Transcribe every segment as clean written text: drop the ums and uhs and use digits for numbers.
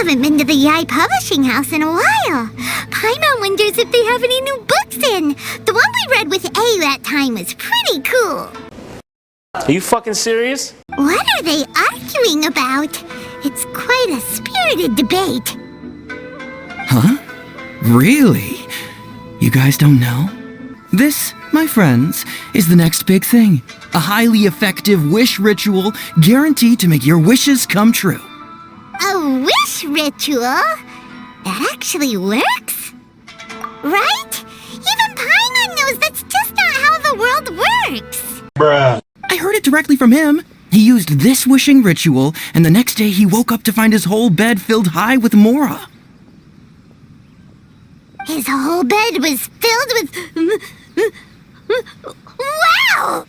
haven't been to the Yae Publishing House in a while. Paimon wonders if they have any new books in. The one we read with A that time was pretty cool. Are you fucking serious? What are they arguing about? It's quite a spirited debate. Huh? Really? You guys don't know? This, my friends, is the next big thing. A highly effective wish ritual guaranteed to make your wishes come true. A wish ritual? That actually works? Right? Even Paimon knows that's just not how the world works. Bruh. I heard it directly from him. He used this wishing ritual, and the next day he woke up to find his whole bed filled high with mora. His whole bed was filled with... Wow!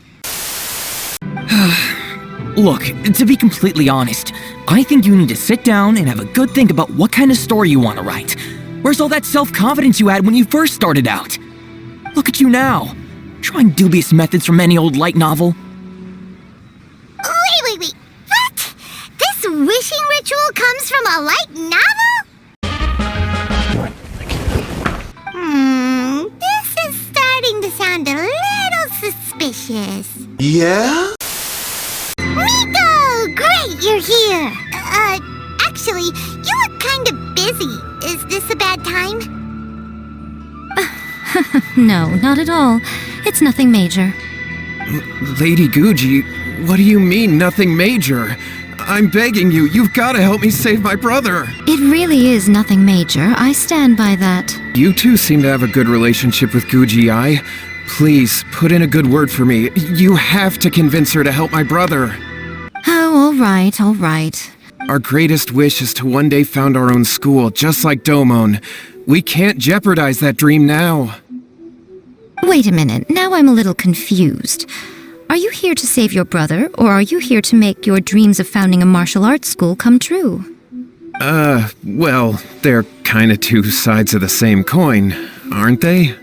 Look, to be completely honest, I think you need to sit down and have a good think about what kind of story you want to write. Where's all that self-confidence you had when you first started out? Look at you now, trying dubious methods from any old light novel. Wait. What? This wishing ritual comes from a light novel? This is starting to sound a little suspicious. Yeah? Miko! Great, you're here! Actually, you look kind of busy. Is this a bad time? No, not at all. It's nothing major. Lady Guji, what do you mean, nothing major? I'm begging you, you've got to help me save my brother. It really is nothing major. I stand by that. You two seem to have a good relationship with Guji Ai. Please, put in a good word for me. You have to convince her to help my brother. Oh, all right. Our greatest wish is to one day found our own school, just like Domon. We can't jeopardize that dream now. Wait a minute, now I'm a little confused. Are you here to save your brother, or are you here to make your dreams of founding a martial arts school come true? Well, they're kinda two sides of the same coin, aren't they?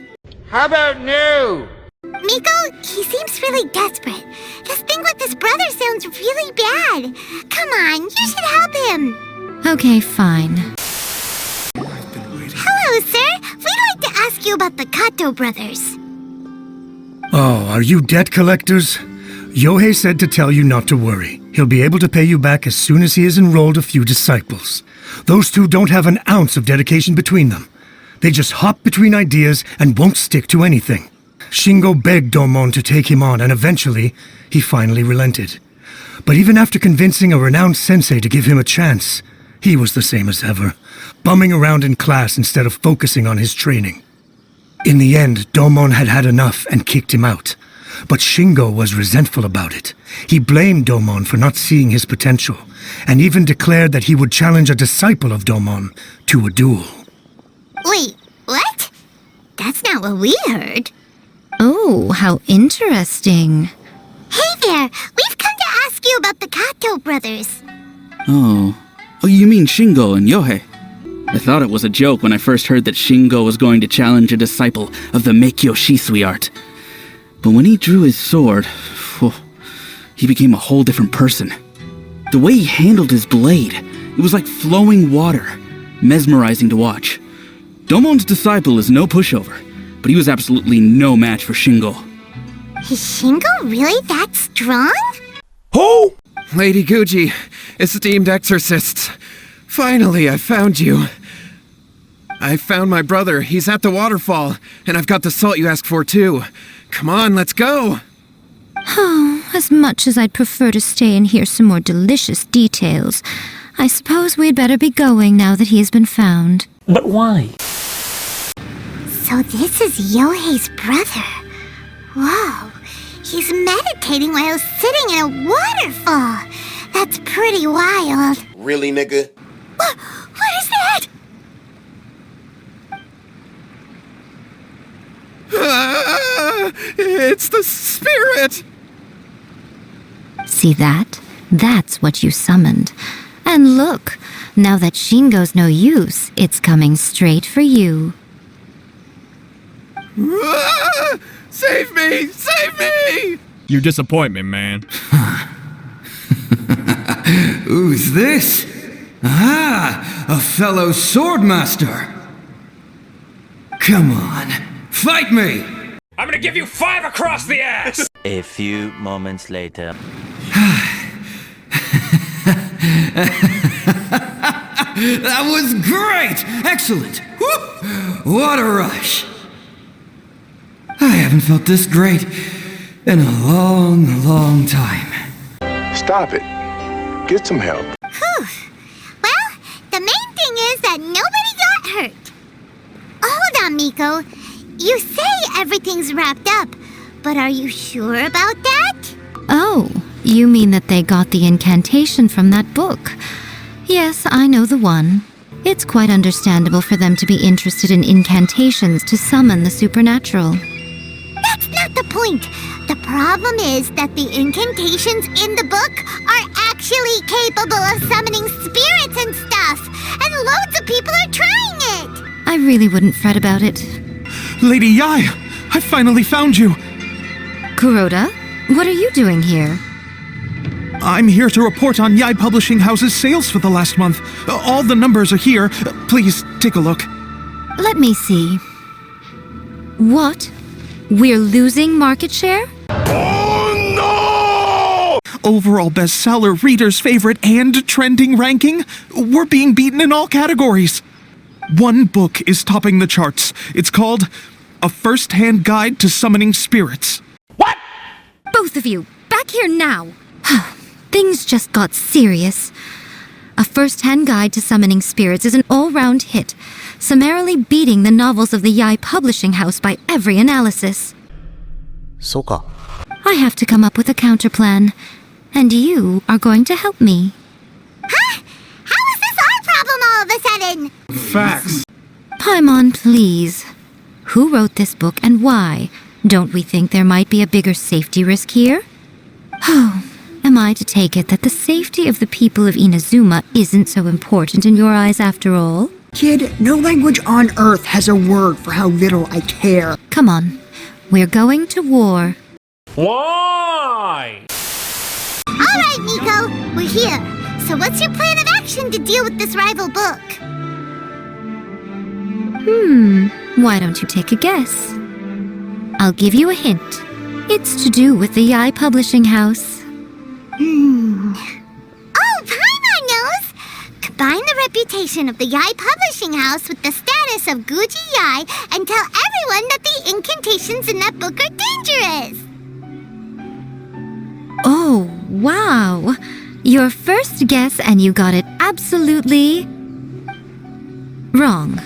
How about no? Miko, he seems really desperate. This thing with his brother sounds really bad. Come on, you should help him. Okay, fine. Hello, sir. We'd like to ask you about the Kato brothers. Oh, are you debt collectors? Yohei said to tell you not to worry. He'll be able to pay you back as soon as he has enrolled a few disciples. Those two don't have an ounce of dedication between them. They just hop between ideas and won't stick to anything. Shingo begged Domon to take him on, and eventually, he finally relented. But even after convincing a renowned sensei to give him a chance, he was the same as ever, bumming around in class instead of focusing on his training. In the end, Domon had had enough and kicked him out. But Shingo was resentful about it. He blamed Domon for not seeing his potential, and even declared that he would challenge a disciple of Domon to a duel. Wait, what? That's not what we heard. Oh, how interesting. Hey there, we've come to ask you about the Kato brothers. Oh, you mean Shingo and Yohei? I thought it was a joke when I first heard that Shingo was going to challenge a disciple of the Meikyo Shisui art. But when he drew his sword, he became a whole different person. The way he handled his blade, it was like flowing water, mesmerizing to watch. Domon's disciple is no pushover, but he was absolutely no match for Shingo. Is Shingo really that strong? Who? Lady Guji, esteemed exorcists. Finally, I found you. I found my brother. He's at the waterfall, and I've got the salt you asked for, too. Come on, let's go. Oh, as much as I'd prefer to stay and hear some more delicious details, I suppose we'd better be going now that he has been found. But why? So this is Yohei's brother. Whoa, he's meditating while sitting in a waterfall. That's pretty wild. Really, nigga? What is that? It's the spirit! See that? That's what you summoned. And look, now that Shingo's no use, it's coming straight for you. Save me! Save me! You disappoint me, man. Who's this? Ah, a fellow swordmaster. Come on, fight me! I'm gonna give you 5 across the ass! A few moments later. That was great! Excellent! Woo! What a rush! I haven't felt this great in a long, long time. Stop it. Get some help. Whew. Well, the main thing is that nobody got hurt. Hold on, Miko. You say everything's wrapped up, but are you sure about that? Oh, you mean that they got the incantation from that book? Yes, I know the one. It's quite understandable for them to be interested in incantations to summon the supernatural. That's not the point. The problem is that the incantations in the book are actually capable of summoning spirits and stuff, and loads of people are trying it. I really wouldn't fret about it. Lady Yae, I finally found you. Kuroda, what are you doing here? I'm here to report on Yae Publishing House's sales for the last month. All the numbers are here. Please take a look. Let me see. What? We're losing market share? Overall bestseller, readers' favorite, and trending ranking. We're being beaten in all categories. One book is topping the charts. It's called A First-Hand Guide to Summoning Spirits. Both of you, back here now! Things just got serious. A First-Hand Guide to Summoning Spirits is an all-round hit, summarily beating the novels of the Yae Publishing House by every analysis. そうか。 I have to come up with a counterplan, and you are going to help me. Huh? How is this our problem all of a sudden? Facts. Paimon, please. Who wrote this book and why? Don't we think there might be a bigger safety risk here? Oh, am I to take it that the safety of the people of Inazuma isn't so important in your eyes after all? Kid, no language on Earth has a word for how little I care. Come on, we're going to war. Why? All right, Miko, we're here. So what's your plan of action to deal with this rival book? Why don't you take a guess? I'll give you a hint. It's to do with the Yae Publishing House. Oh, Paimon knows! Combine the reputation of the Yae Publishing House with the status of Guji Yae and tell everyone that the incantations in that book are dangerous. Oh, wow. Your first guess and you got it absolutely wrong.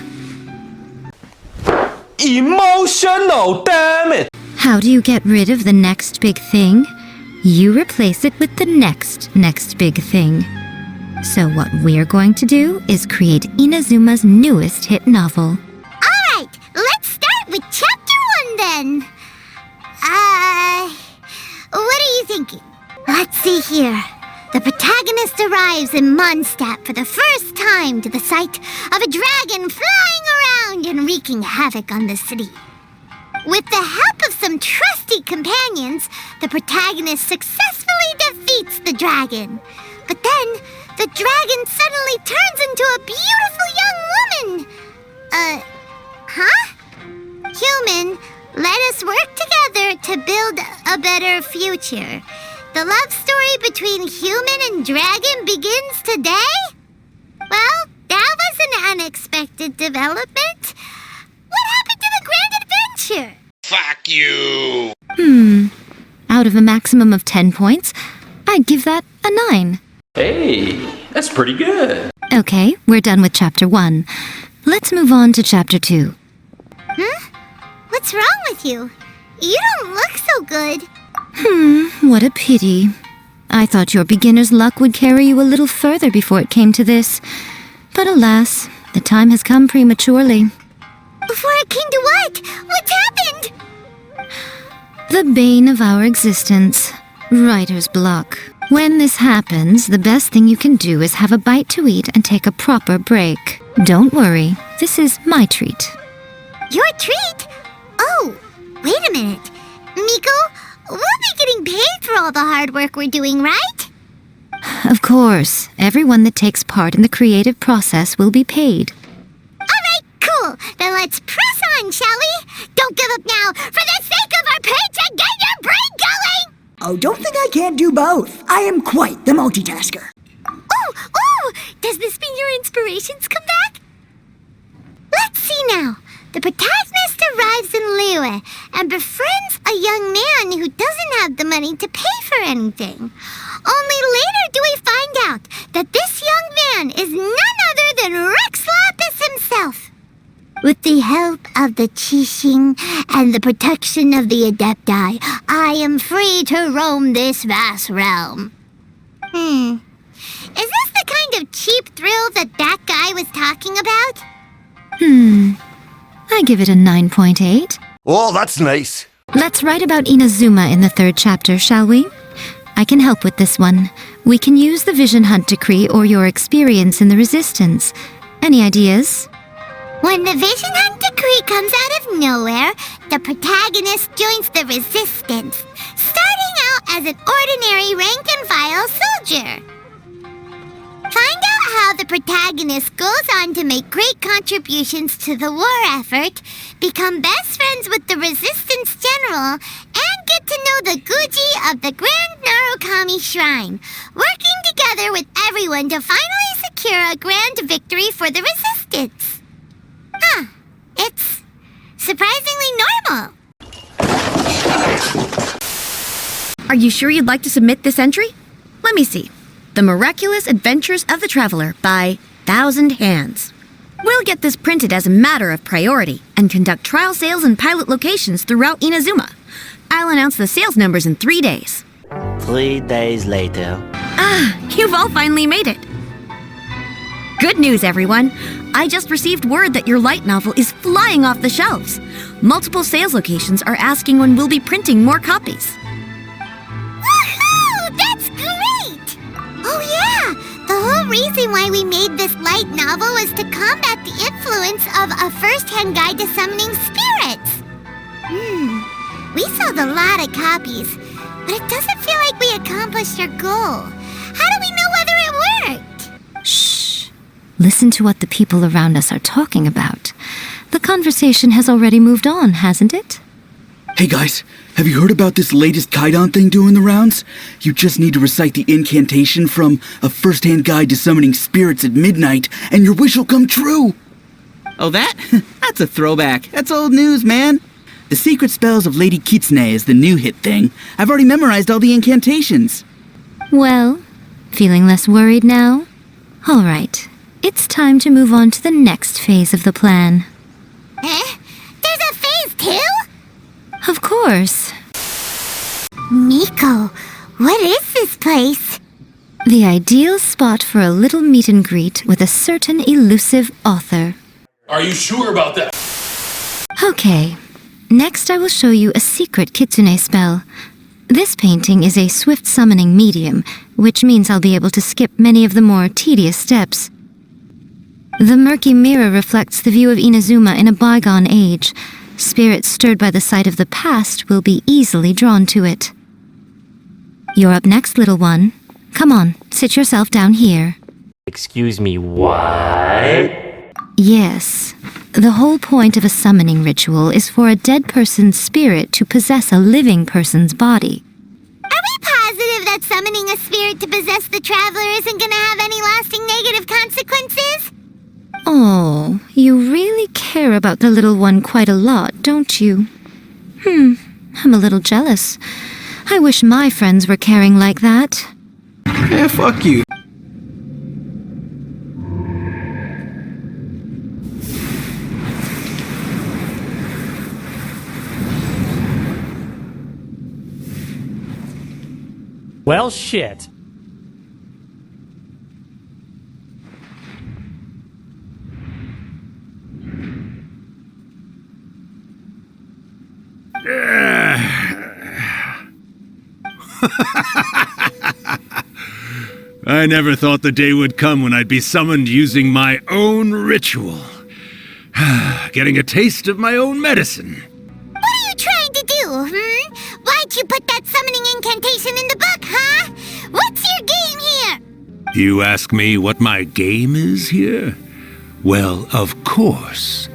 Emotional, damn it! How do you get rid of the next big thing? You replace it with the next big thing. So what we're going to do is create Inazuma's newest hit novel. All right, let's start with Chapter 1 then. What are you thinking? Let's see here. The protagonist arrives in Mondstadt for the first time to the sight of a dragon flying around and wreaking havoc on the city. With the help of some trusty companions, the protagonist successfully defeats the dragon. But then, the dragon suddenly turns into a beautiful young woman. Human, let us work together to build a better future. The love story between human and dragon begins today? Well, that was an unexpected development. What happened to the grand adventure? Fuck you! Out of a maximum of 10 points, I'd give that a 9. Hey, that's pretty good. Okay, we're done with Chapter 1. Let's move on to Chapter 2. What's wrong with you? You don't look so good. What a pity. I thought your beginner's luck would carry you a little further before it came to this. But alas, the time has come prematurely. Before it came to what? What's happened? The bane of our existence. Writer's block. When this happens, the best thing you can do is have a bite to eat and take a proper break. Don't worry, this is my treat. Your treat? Oh, wait a minute. Miko, we'll be getting paid for all the hard work we're doing, right? Of course, everyone that takes part in the creative process will be paid. Alright, cool. Then let's press on, shall we? Don't give up now, for the sake of our paycheck, get your brain going! Oh, don't think I can't do both. I am quite the multitasker. Ooh! Does this mean your inspirations come back? Let's see now. The protagonist arrives in Liyue and befriends a young man who doesn't have the money to pay for anything. Only later do we find out that this young man is none other than Rex Lapis himself. With the help of the Qixing and the protection of the Adepti, I am free to roam this vast realm. Is this the kind of cheap thrill that guy was talking about? I give it a 9.8. Oh, that's nice. Let's write about Inazuma in the 3rd chapter, shall we? I can help with this one. We can use the Vision Hunt Decree or your experience in the Resistance. Any ideas? When the Vision Hunt Decree comes out of nowhere, the protagonist joins the Resistance, starting out as an ordinary rank-and-file soldier. Find out how the protagonist goes on to make great contributions to the war effort, become best friends with the Resistance General, and get to know the Guji of the Grand Narukami Shrine, working together with everyone to finally secure a grand victory for the Resistance. It's surprisingly normal. Are you sure you'd like to submit this entry? Let me see. The Miraculous Adventures of the Traveler by 1,000 Hands. We'll get this printed as a matter of priority and conduct trial sales in pilot locations throughout Inazuma. I'll announce the sales numbers in 3 days. 3 days later. You've all finally made it. Good news, everyone. I just received word that your light novel is flying off the shelves. Multiple sales locations are asking when we'll be printing more copies. Woohoo! That's great! Oh yeah! The whole reason why we made this light novel was to combat the influence of a first-hand guide to summoning spirits. We sold a lot of copies, but it doesn't feel like we accomplished our goal. How do we know whether it worked? Shh. Listen to what the people around us are talking about. The conversation has already moved on, hasn't it? Hey guys, have you heard about this latest Kaidan thing doing the rounds? You just need to recite the incantation from A First-Hand Guide to Summoning Spirits at Midnight, and your wish will come true! Oh, that? That's a throwback. That's old news, man. The Secret Spells of Lady Kitsune is the new hit thing. I've already memorized all the incantations. Well, feeling less worried now? All right, it's time to move on to the next phase of the plan. There's a phase 2? Of course. Miko, what is this place? The ideal spot for a little meet and greet with a certain elusive author. Are you sure about that? Okay, next I will show you a secret kitsune spell. This painting is a swift summoning medium, which means I'll be able to skip many of the more tedious steps. The murky mirror reflects the view of Inazuma in a bygone age. Spirits stirred by the sight of the past will be easily drawn to it. You're up next, little one. Come on, sit yourself down here. Excuse me, what? Yes. The whole point of a summoning ritual is for a dead person's spirit to possess a living person's body. Are we positive that summoning a spirit to possess the traveler isn't gonna have any lasting negative consequences? Oh, you really care about the little one quite a lot, don't you? I'm a little jealous. I wish my friends were caring like that. Yeah, fuck you. Well, shit. I never thought the day would come when I'd be summoned using my own ritual. Getting a taste of my own medicine. What are you trying to do, Why'd you put that summoning incantation in the book, huh? What's your game here? You ask me what my game is here? Well, of course.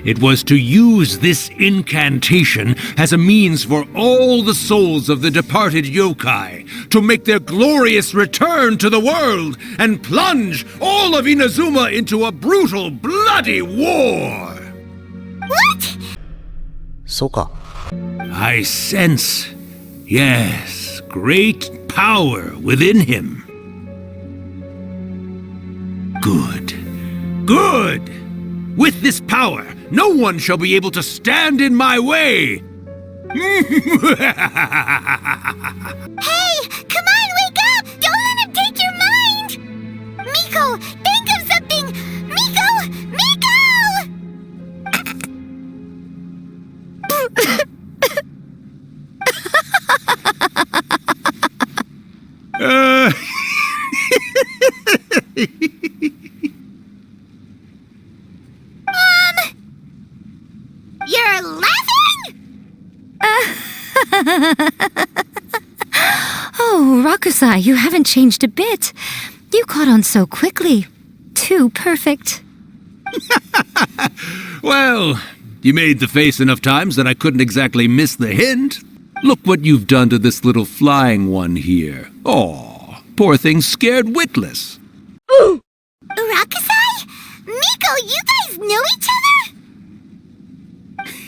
It was to use this incantation as a means for all the souls of the departed yokai to make their glorious return to the world and plunge all of Inazuma into a brutal, bloody war! What? そうか。 I sense, yes, great power within him. Good. Good! With this power, no one shall be able to stand in my way! Hey! Come on, wake up! Don't let him take your mind! Miko, think of something! Miko! Miko! You're laughing? Oh, Rakusai, you haven't changed a bit. You caught on so quickly. Too perfect. Well, you made the face enough times that I couldn't exactly miss the hint. Look what you've done to this little flying one here. Aw, poor thing's scared witless. Rakusai? Miko, you guys know each other?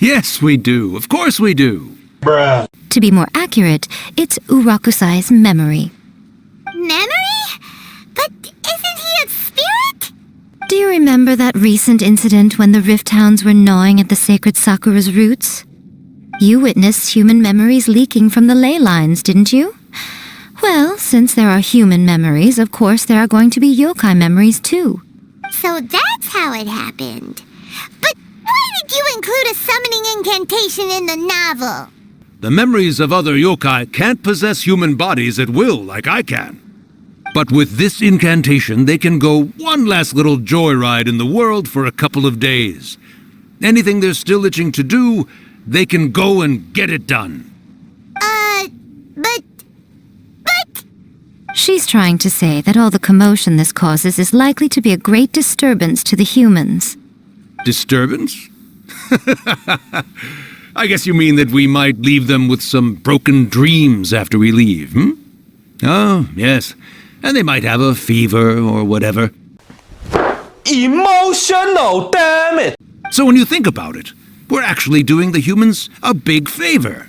Yes, we do. Of course we do. To be more accurate, it's Urakusai's memory. Memory? But isn't he a spirit? Do you remember that recent incident when the Rift Hounds were gnawing at the sacred Sakura's roots? You witnessed human memories leaking from the ley lines, didn't you? Well, since there are human memories, of course there are going to be yokai memories too. So that's how it happened. But why did you include a summoning incantation in the novel? The memories of other yokai can't possess human bodies at will like I can. But with this incantation, they can go one last little joyride in the world for a couple of days. Anything they're still itching to do, they can go and get it done. But... She's trying to say that all the commotion this causes is likely to be a great disturbance to the humans. Disturbance? I guess you mean that we might leave them with some broken dreams after we leave, hmm? Oh, yes. And they might have a fever or whatever. Emotional, damn it! So when you think about it, we're actually doing the humans a big favor.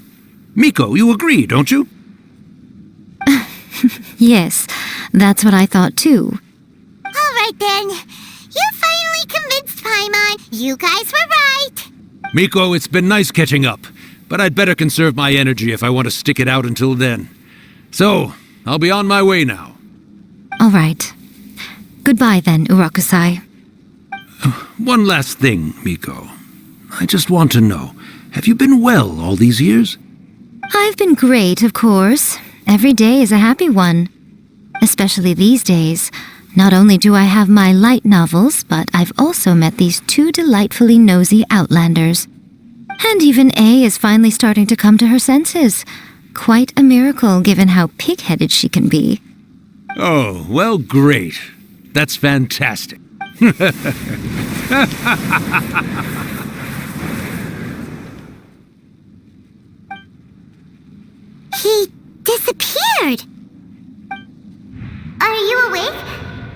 Miko, you agree, don't you? Yes, that's what I thought too. All right then. You finally convinced Paimon. You guys were right. Miko, it's been nice catching up, but I'd better conserve my energy if I want to stick it out until then. So, I'll be on my way now. All right. Goodbye then, Urakusai. One last thing, Miko. I just want to know, have you been well all these years? I've been great, of course. Every day is a happy one. Especially these days. Not only do I have my light novels, but I've also met these two delightfully nosy outlanders. And even A is finally starting to come to her senses. Quite a miracle given how pig-headed she can be. Oh, well, great. That's fantastic. He disappeared. Are you awake?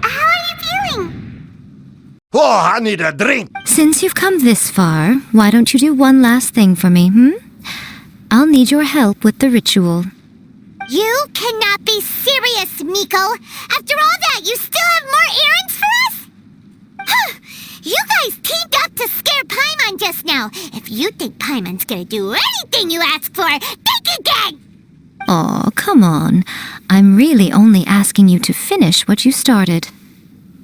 How are you feeling? Oh, I need a drink. Since you've come this far, why don't you do one last thing for me, I'll need your help with the ritual. You cannot be serious, Miko. After all that, you still have more errands for us? You guys teamed up to scare Paimon just now. If you think Paimon's gonna do anything you ask for, think again! Aw, come on. I'm really only asking you to finish what you started.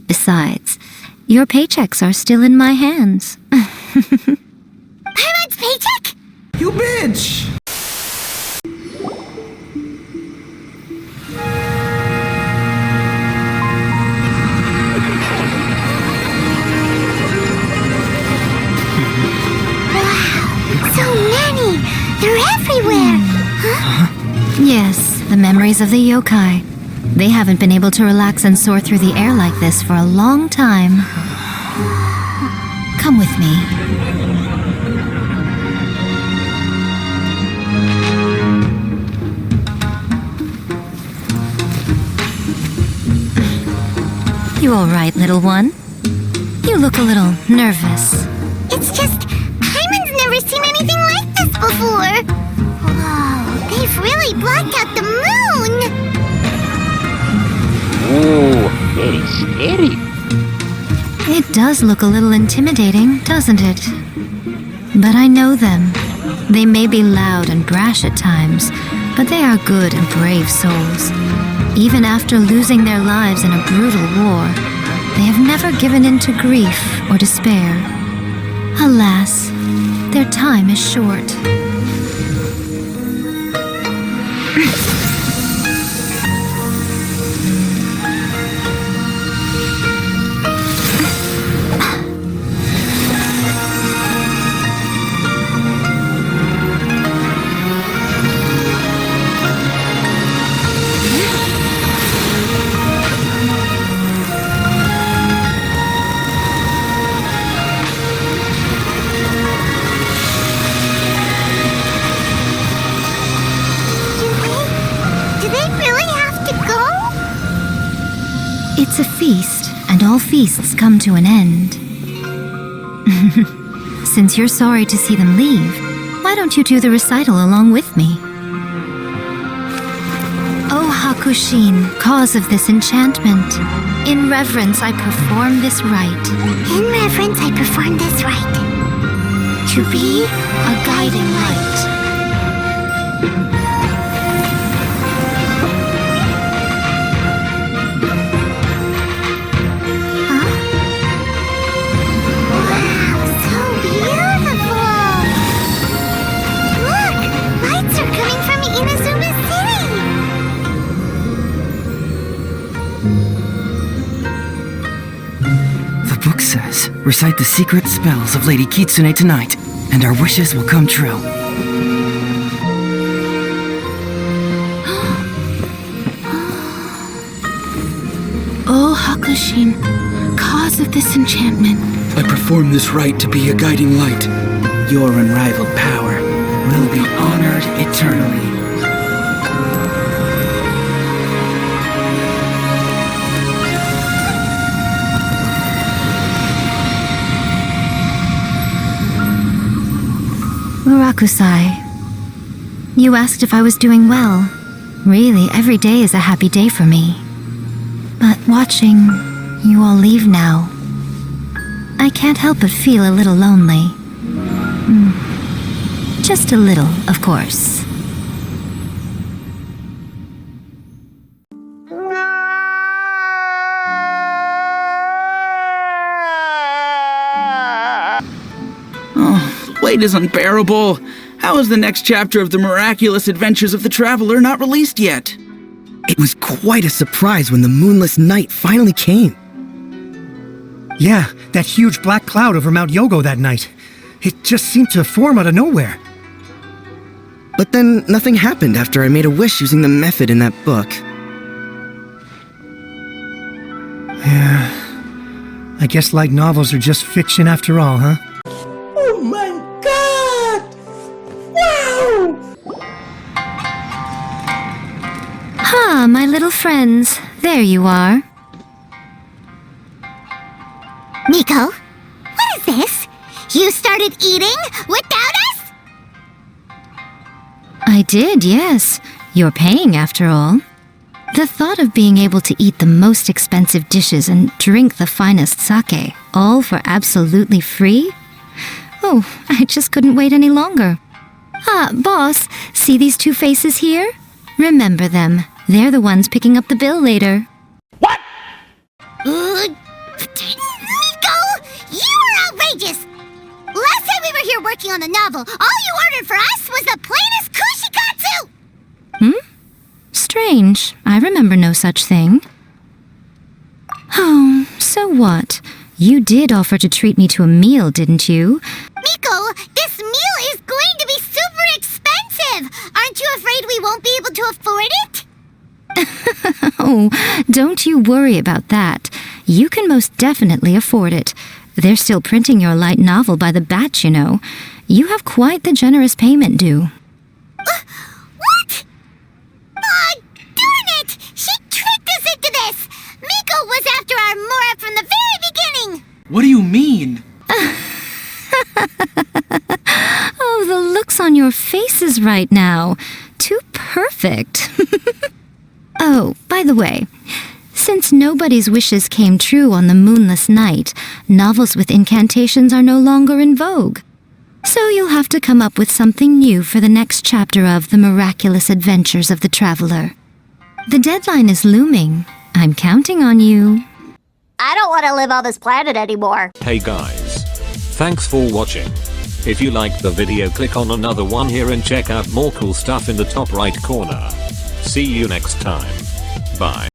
Besides, your paychecks are still in my hands. Paimon's paycheck? You bitch! So many! They're everywhere! Huh? Yes, the memories of the yokai. They haven't been able to relax and soar through the air like this for a long time. Come with me. You all right, little one? You look a little nervous. It's just, Hyman's never seen anything like this before. Whoa, they've really blacked out the moon! Ooh, very scary. It does look a little intimidating, doesn't it? But I know them. They may be loud and brash at times, but they are good and brave souls. Even after losing their lives in a brutal war, they have never given in to grief or despair. Alas, their time is short. It's a feast, and all feasts come to an end. Since you're sorry to see them leave, why don't you do the recital along with me? O Hakushin, cause of this enchantment, in reverence I perform this rite. In reverence I perform this rite. To be a guiding light. The book says, recite the secret spells of Lady Kitsune tonight, and our wishes will come true. O Hakushin, cause of this enchantment. I perform this rite to be a guiding light. Your unrivaled power will be honored eternally. Murakusai, you asked if I was doing well. Really, every day is a happy day for me. But watching you all leave now, I can't help but feel a little lonely. Just a little, of course. Wait is unbearable. How is the next chapter of the miraculous adventures of the traveler not released yet? It was quite a surprise when the moonless night finally came. Yeah, that huge black cloud over Mount Yogo that night. It just seemed to form out of nowhere. But then nothing happened after I made a wish using the method in that book. Yeah. I guess light novels are just fiction after all, huh? Oh my god! Wow! Ah, my little friends. There you are. Miko, what is this? You started eating without us? I did, yes. You're paying after all. The thought of being able to eat the most expensive dishes and drink the finest sake, all for absolutely free? Oh, I just couldn't wait any longer. Ah, boss, see these two faces here? Remember them. They're the ones picking up the bill later. What? Miko, you are outrageous! Last time we were here working on the novel, all you ordered for us was the plainest kushikatsu! Strange. I remember no such thing. Oh, so what? You did offer to treat me to a meal, didn't you? Miko, this meal is going to be super expensive! Aren't you afraid we won't be able to afford it? Oh, don't you worry about that. You can most definitely afford it. They're still printing your light novel by the batch, you know. You have quite the generous payment due. What? Oh, darn it! She tricked us into this! Miko was after our Mora from the very beginning! What do you mean? Oh, the looks on your faces right now. Too perfect. Oh, by the way, since nobody's wishes came true on the moonless night, novels with incantations are no longer in vogue. So you'll have to come up with something new for the next chapter of The Miraculous Adventures of the Traveler. The deadline is looming. I'm counting on you. I don't want to live on this planet anymore. Hey guys. Thanks for watching. If you liked the video, click on another one here and check out more cool stuff in the top right corner. See you next time. Bye.